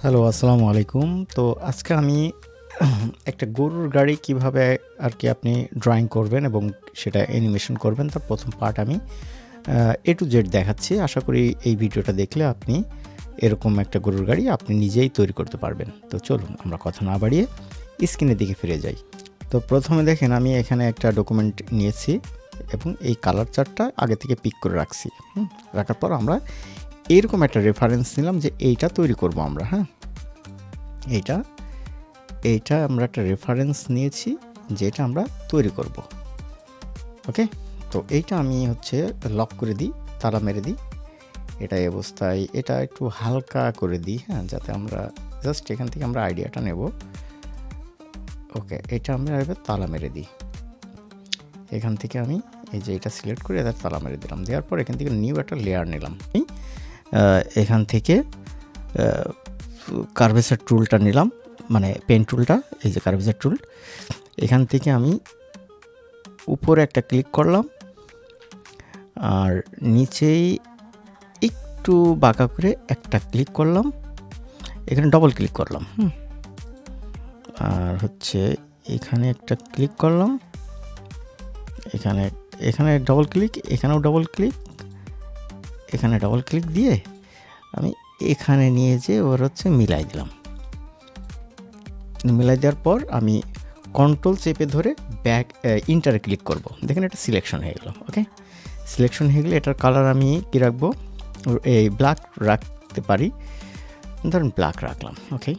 Hello, আসসালামু আলাইকুম। তো আজকে আমি একটা গরুর গাড়ি কিভাবে আর কি আপনি ড্রয়িং করবেন এবং সেটা অ্যানিমেশন করবেন তার ১ম পার্ট আমি A to Z দেখাচ্ছি। আশা করি এই ভিডিওটা দেখলে আপনি এরকম একটা গরুর গাড়ি আপনি নিজেই তৈরি করতে পারবেন। তো চলুন আমরা কথা না বাড়িয়ে স্ক্রিনের দিকে ফিরে যাই। তো প্রথমে দেখেন আমি এখানে একটা ডকুমেন্ট নিয়েছি এবং এই কালার চার্টটা আগে থেকে পিক করে রাখছি। রাখার পর আমরা এইরকম একটা রেফারেন্স নিলাম যে এইটা তৈরি করব আমরা, হ্যাঁ? এইটা আমরা একটা রেফারেন্স নিয়েছি যেটা আমরা তৈরি করব। ওকে? তো এইটা আমি হচ্ছে লক করে দিই, তালা মেরে দিই। এটা এই অবস্থায় এটা একটু হালকা করে দিই, হ্যাঁ? যাতে আমরা জাস্ট এখান থেকে আমরা আইডিয়াটা নেব। ওকে, এটা আমরা এবার তালা মেরে দিই। এখান থেকে আমি এই যে এটা সিলেক্ট করে এবার তালা মেরে দিলাম। দেওয়ার পর এখান থেকে নিউ একটা লেয়ার নিলাম। এখান থেকে কার্ভেচার টুলটা নিলাম, মানে পেন টুলটা, এই যে কার্ভেচার টুল। এখান থেকে আমি উপরে একটা ক্লিক করলাম আর নিচেই একটু বাঁকা করে একটা ক্লিক করলাম, এখানে ডবল ক্লিক করলাম। আর হচ্ছে এখানে একটা ক্লিক করলাম, এখানে ডবল ক্লিক, এখানেও ডবল ক্লিক, এখানে ডবল ক্লিক দিয়ে আমি এখানে নিয়ে যেয়ে ওর হচ্ছে মিলাই দিলাম। মিলাই দেওয়ার পর আমি কন্ট্রোল চেপে ধরে ব্যাক ইন্টারে ক্লিক করব। দেখেন এটা সিলেকশন হয়ে গেল। ওকে, সিলেকশন হয়ে গেলে এটার কালার আমি কী রাখবো, এই ব্ল্যাক রাখতে পারি, ধরুন ব্ল্যাক রাখলাম। ওকে,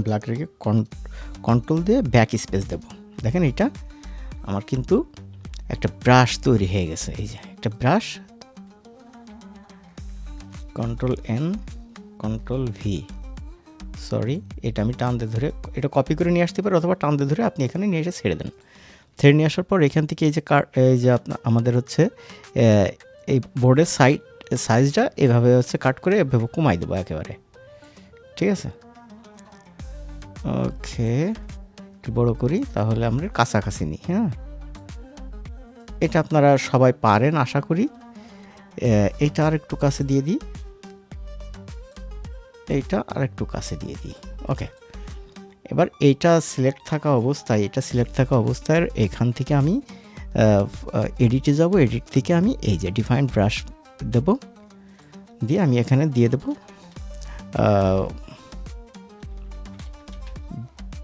ব্ল্যাক রেখে কন্ট্রোল দিয়ে ব্যাক স্পেস দেব। দেখেন এটা আমার কিন্তু একটা ব্রাশ তৈরি হয়ে গেছে। এই যে একটা brush, control N, control V, sorry, এটা আমি টানতে ধরে এটা কপি করে নিয়ে আসতে পারি, অথবা টানতে ধরে আপনি এখানে নিয়ে এসে ছেড়ে দেন। ছেড়ে নিয়ে আসার পর এখান থেকে এই যে আমাদের হচ্ছে এই বোর্ডের সাইজটা এভাবে হচ্ছে কাট করে এভাবে কমাই দেবো একেবারে। ঠিক আছে, ওকে, একটু বড়ো করি, তাহলে আমরা কাছাকাছি নিই। হ্যাঁ, এটা আপনারা সবাই পারেন আশা করি। এইটা আর একটু কাছে দিয়ে দিই, এইটা আর একটু কাছে দিয়ে দিই। ওকে, এবার এটা সিলেক্ট থাকা অবস্থায় এখান থেকে আমি এডিটে যাব। এডিট থেকে আমি এই যে ডিফাইন ব্রাশ দেব, দিয়ে আমি এখানে দিয়ে দেব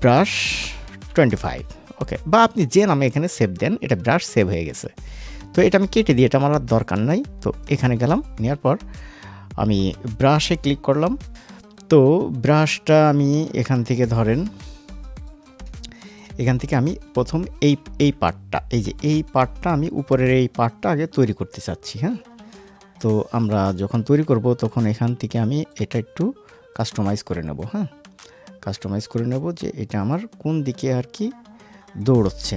ব্রাশ 25। ওকে, বা আপনি যে নামে এখানে সেভ দেন, এটা ব্রাশ সেভ হয়ে গেছে। তো এটা আমি কেটে দিই, এটা আমার আর দরকার নাই। তো এখানে গেলাম, নেওয়ার পর আমি ব্রাশে ক্লিক করলাম। তো ব্রাশটা আমি এখান থেকে ধরেন, এখান থেকে আমি প্রথম এই পার্টটা, এই পার্টটা আমি উপরের এই পার্টটা আগে তৈরি করতে চাচ্ছি। হ্যাঁ, তো আমরা যখন তৈরি করব তখন এখান থেকে আমি এটা একটু কাস্টমাইজ করে নেব। হ্যাঁ, কাস্টমাইজ করে নেব যে এটা আমার কোন দিকে আর কি দৌড়চ্ছে,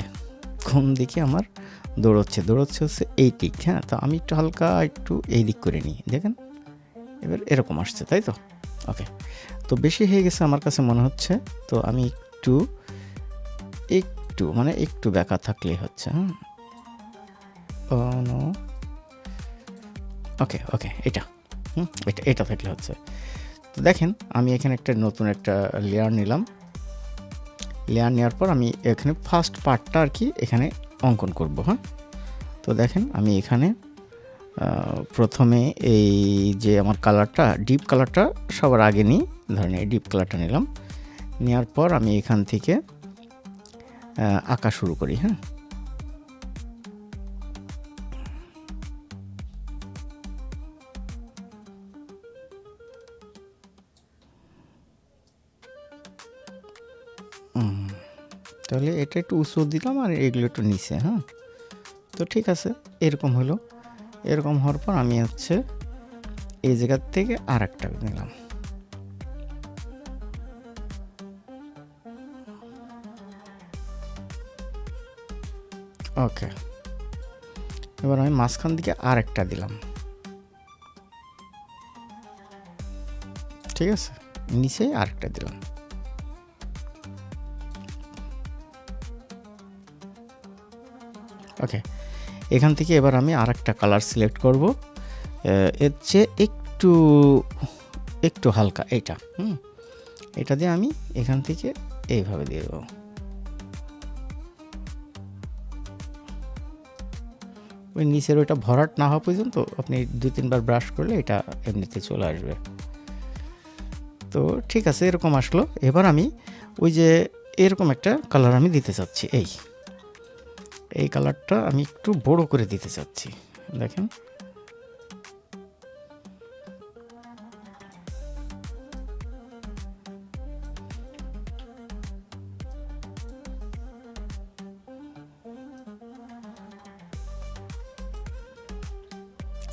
দৌড়চ্ছে হচ্ছে এই দিক। হ্যাঁ, তো আমি একটু হালকা একটু এই দিক করে নিই। দেখেন এবার এরকম আসছে, তাই তো? ওকে, তো বেশি হয়ে গেছে আমার কাছে মনে হচ্ছে, তো আমি একটু মানে একটু বেঁকা থাকলেই হচ্ছে। হ্যাঁ, ওকে, এটা থাকলে হচ্ছে। তো দেখেন আমি এখানে নতুন একটা লেয়ার নিলাম। লেয়ার নেওয়ার পর আমি এখানে ফার্স্ট পার্টটা আর কি এখানে অঙ্কন করব। হ্যাঁ, তো দেখেন আমি এখানে প্রথমে এই যে আমার কালারটা, ডিপ কালারটা সবার আগে নিই। ধরেন এই ডিপ কালারটা নিলাম, নেওয়ার পর আমি এখান থেকে আঁকা শুরু করি। হ্যাঁ, তাহলে এটা একটু উঁচু দিলাম আর এগুলো একটু নিচে। হ্যাঁ, তো ঠিক আছে, এরকম হলো। এরকম হওয়ার পর আমি হচ্ছে এই জায়গার থেকে আর একটা নিলাম। ওকে, এবার আমি মাঝখান দিকে আর একটা দিলাম। ঠিক আছে, নিচে আরেকটা দিলাম। ওকে, এখান থেকে এবার আমি আরেকটা কালার সিলেক্ট করব, এর চেয়ে একটু একটু হালকা এইটা, এটা দিয়ে আমি এখান থেকে এইভাবে দিয়ে দেবো। ওই নিচের ওইটা ভরাট না হওয়া পর্যন্ত আপনি 2-3 বার ব্রাশ করলে এটা এমনিতে চলে আসবে। তো ঠিক আছে, এরকম আসলো। এবার আমি ওই যে এরকম একটা কালার আমি দিতে চাচ্ছি, এই কালারটা আমি একটু বড় করে দিতে চাচ্ছি। দেখেন,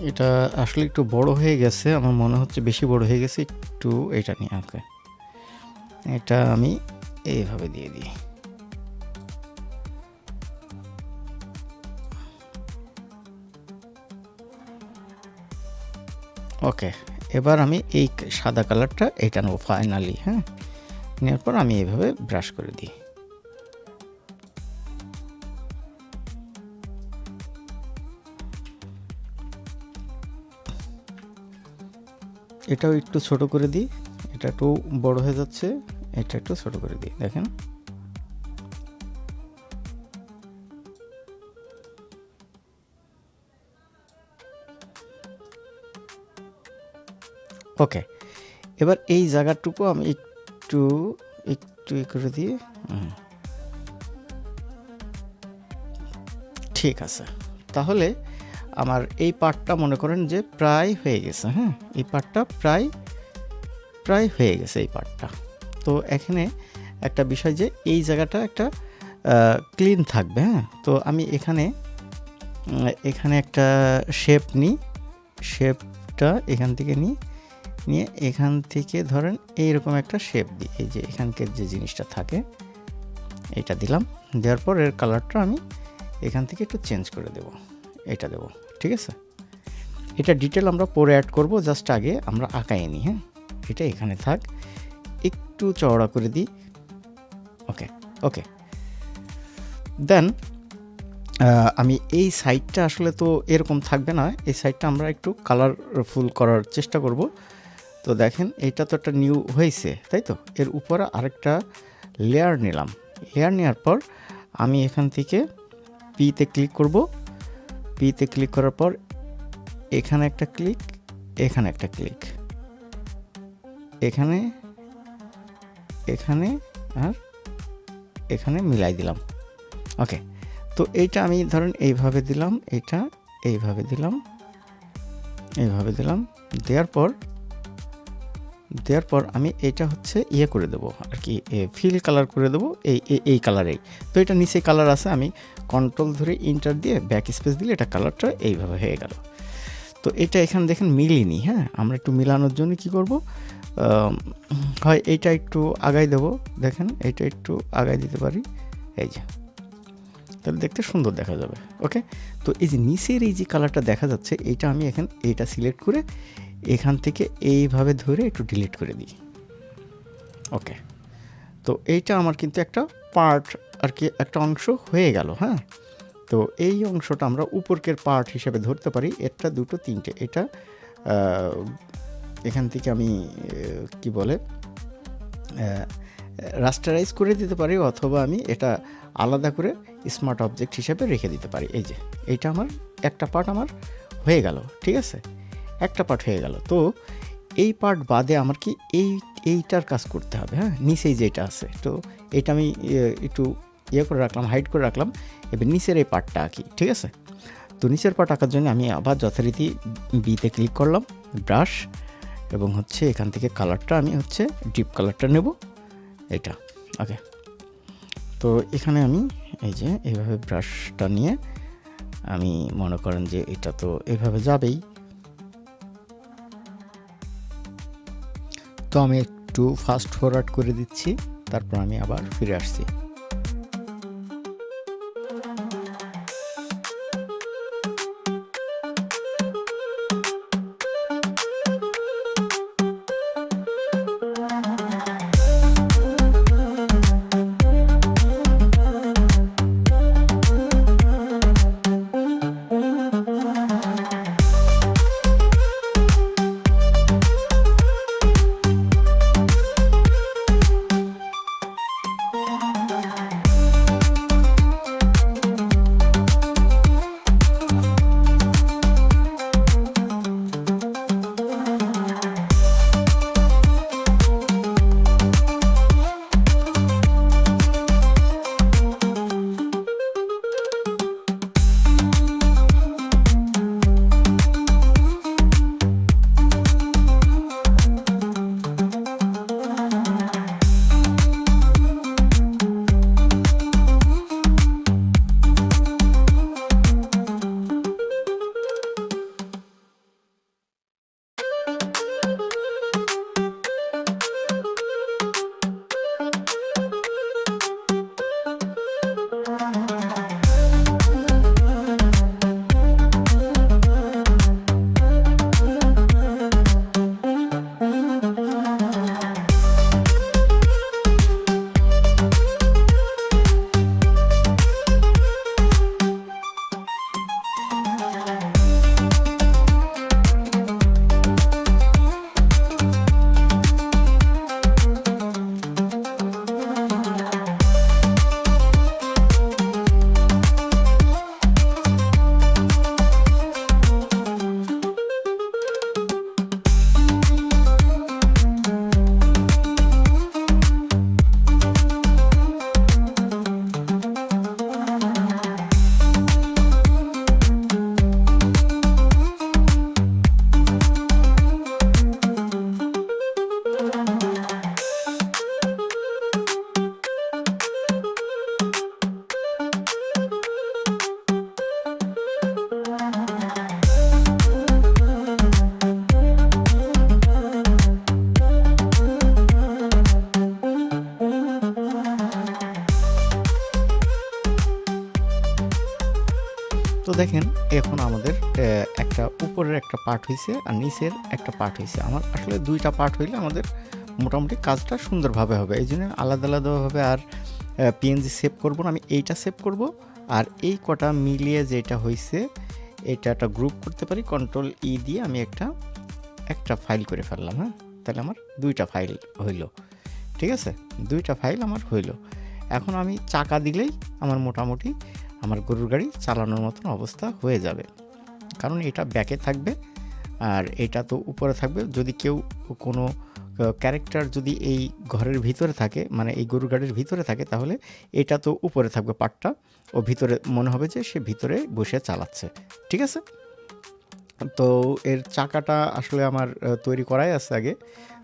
এটা আসলে একটু বড় হয়ে গেছে, আমার মনে হচ্ছে বেশি বড় হয়ে গেছে। একটু এটা নিয়ে ওকে, এটা আমি এইভাবে দিয়ে দিই। ওকে, এবার আমি এই সাদা কালারটা এটা নেবো ফাইনালি। হ্যাঁ, নেওয়ার পর আমি এইভাবে ব্রাশ করে দিই। এটাও একটু ছোট করে দিই, এটা একটু বড় হয়ে যাচ্ছে, এটা একটু ছোট করে দিই। দেখেন, ওকে। এবার এই জায়গাটুকু আমি একটু একটু করে দিই। ঠিক আছে, তাহলে আমার এই পার্টটা মনে করেন যে প্রায় হয়ে গেছে। হ্যাঁ, এই পার্টটা প্রায় হয়ে গেছে এই পার্টটা। তো এখানে একটা বিষয় যে এই জায়গাটা একটা ক্লিন থাকবে। হ্যাঁ, তো আমি এখানে একটা শেপ নিই, শেপটা এখান থেকে নিয়ে এখান থেকে ধরেন এইরকম একটা শেপ দিই। এই যে এখানকার যে জিনিসটা থাকে এটা দিলাম, দেওয়ার পর এর কালারটা আমি এখান থেকে একটু চেঞ্জ করে দেব, এটা দেব। ঠিক আছে, এটা ডিটেল আমরা পরে অ্যাড করব, জাস্ট আগে আমরা আঁকাই নিই। হ্যাঁ, এটা এখানে থাক, একটু চওড়া করে দিই। ওকে ওকে, দেন আমি এই সাইডটা আসলে তো এরকম থাকবে না, এই সাইডটা আমরা একটু কালারফুল করার চেষ্টা করব। তো দেখেন, এইটা তো একটা নিউ হয়েছে, তাই তো? এর উপরে আরেকটা লেয়ার নিলাম। লেয়ার নেওয়ার পর আমি এখান থেকে পিতে ক্লিক করব। পিতে ক্লিক করার পর এখানে একটা ক্লিক, এখানে একটা ক্লিক, এখানে আর এখানে মিলাই দিলাম। ওকে, তো এইটা আমি ধরেন এইভাবে দিলাম, এটা এইভাবে দিলাম, এইভাবে দিলাম। দেওয়ার পর আমি এটা হচ্ছে ইয়ে করে দেবো আর কি, ফিল কালার করে দেবো এই কালারেই। তো এটা নিচে কালার আছে, আমি কন্ট্রোল ধরে ইন্টার দিয়ে ব্যাক স্পেস দিলে এটা কালারটা এইভাবে হয়ে গেল। তো এটা এখানে দেখেন মিলিনি। হ্যাঁ, আমরা একটু মিলানোর জন্য কি করব, হয় এইটা একটু আগাই দেবো। দেখেন, এইটা একটু আগাই দিতে পারি, এই যে, তাহলে দেখতে সুন্দর দেখা যাবে। ওকে, তো এই যে নিচের এই যে কালারটা দেখা যাচ্ছে, এইটা আমি এইটা সিলেক্ট করে এখান থেকে এইভাবে ধরে একটু ডিলিট করে দিই। ওকে, তো এইটা আমার কিন্তু একটা পার্ট আর কি, একটা অংশ হয়ে গেল। হ্যাঁ, তো এই অংশটা আমরা উপরকের পার্ট হিসেবে ধরতে পারি। একটা, দুটো, তিনটে, এটা এখান থেকে আমি কি বলে রাস্টারাইজ করে দিতে পারি, অথবা আমি এটা আলাদা করে স্মার্ট অবজেক্ট হিসেবে রেখে দিতে পারি। এই যে, এইটা আমার একটা পার্ট আমার হয়ে গেল। ঠিক আছে, একটা পার্ট হয়ে গেল। তো এই পার্ট বাদে আমার কি এইটার কাজ করতে হবে। হ্যাঁ, নিচেই যেটা আছে, তো এটা আমি একটু করে রাখলাম, হাইড করে রাখলাম। এবার নিচের এই পার্টটা আঁকি। ঠিক আছে, তো নিচের পার্ট আঁকার জন্য আমি আবার যথারীতি বিতে ক্লিক করলাম, ব্রাশ, এবং হচ্ছে এখান থেকে কালারটা আমি হচ্ছে ডিপ কালারটা নেব, এটা। ওকে, তো এখানে আমি এই যে এইভাবে ব্রাশটা নিয়ে আমি মনে করেন যে এটা তো এইভাবে যাবেই। তো আমি একটু ফাস্ট ফরওয়ার্ড করে দিচ্ছি, তারপর আমি আবার ফিরে আসছি। দেখেন এখন আমাদের একটা উপরের একটা পার্ট হইছে আর নিচের একটা পার্ট হইছে। আমার আসলে ২টা পার্ট হইলে আমাদের মোটামুটি কাজটা সুন্দরভাবে হবে। এইজন্য আলাদা আলাদাভাবে আর পিএনজি সেভ করব না, আমি এইটা সেভ করব। আর এই কটা মিলিয়ে যেটা হইছে এটা একটা গ্রুপ করতে পারি, কন্ট্রোল ই দিয়ে আমি একটা ফাইল করে ফেললাম। হ্যাঁ, তাহলে আমার 2টা ফাইল হইল। ঠিক আছে, 2টা ফাইল আমার হইল। এখন আমি চাকা দিলেই আমার মোটামুটি আমার গরুর গাড়ি চালানোর মতন অবস্থা হয়ে যাবে, কারণ এটা ব্যাকে থাকবে আর এটা তো উপরে থাকবে। যদি কেউ কোনো ক্যারেক্টার যদি এই ঘরের ভিতরে থাকে, মানে এই গরুর গাড়ির ভিতরে থাকে, তাহলে এটা তো উপরে থাকবে পার্টটা, ও ভিতরে মনে হবে যে সে ভিতরে বসে চালাচ্ছে। ঠিক আছে, তো এর চাকাটা আসলে আমার তৈরি করাই আছে আগে।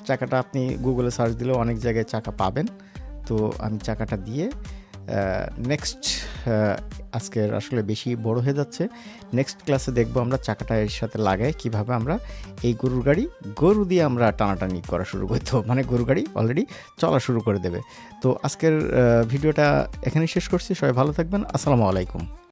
চাকাটা আপনি গুগলে সার্চ দিলেও অনেক জায়গায় চাকা পাবেন। তো আমি চাকাটা দিয়ে নেক্সট, আজকের আসলে বেশি বড় হয়ে যাচ্ছে, নেক্সট ক্লাসে দেখবো আমরা চাকাটা এর সাথে লাগাই কিভাবে আমরা এই গরুর গাড়ি গরু দিয়ে আমরা টানাটানি করা শুরু করতো, মানে গরুর গাড়ি অলরেডি চলা শুরু করে দেবে। তো আজকের ভিডিওটা এখানেই শেষ করছি। সবাই ভালো থাকবেন। আসসালামু আলাইকুম।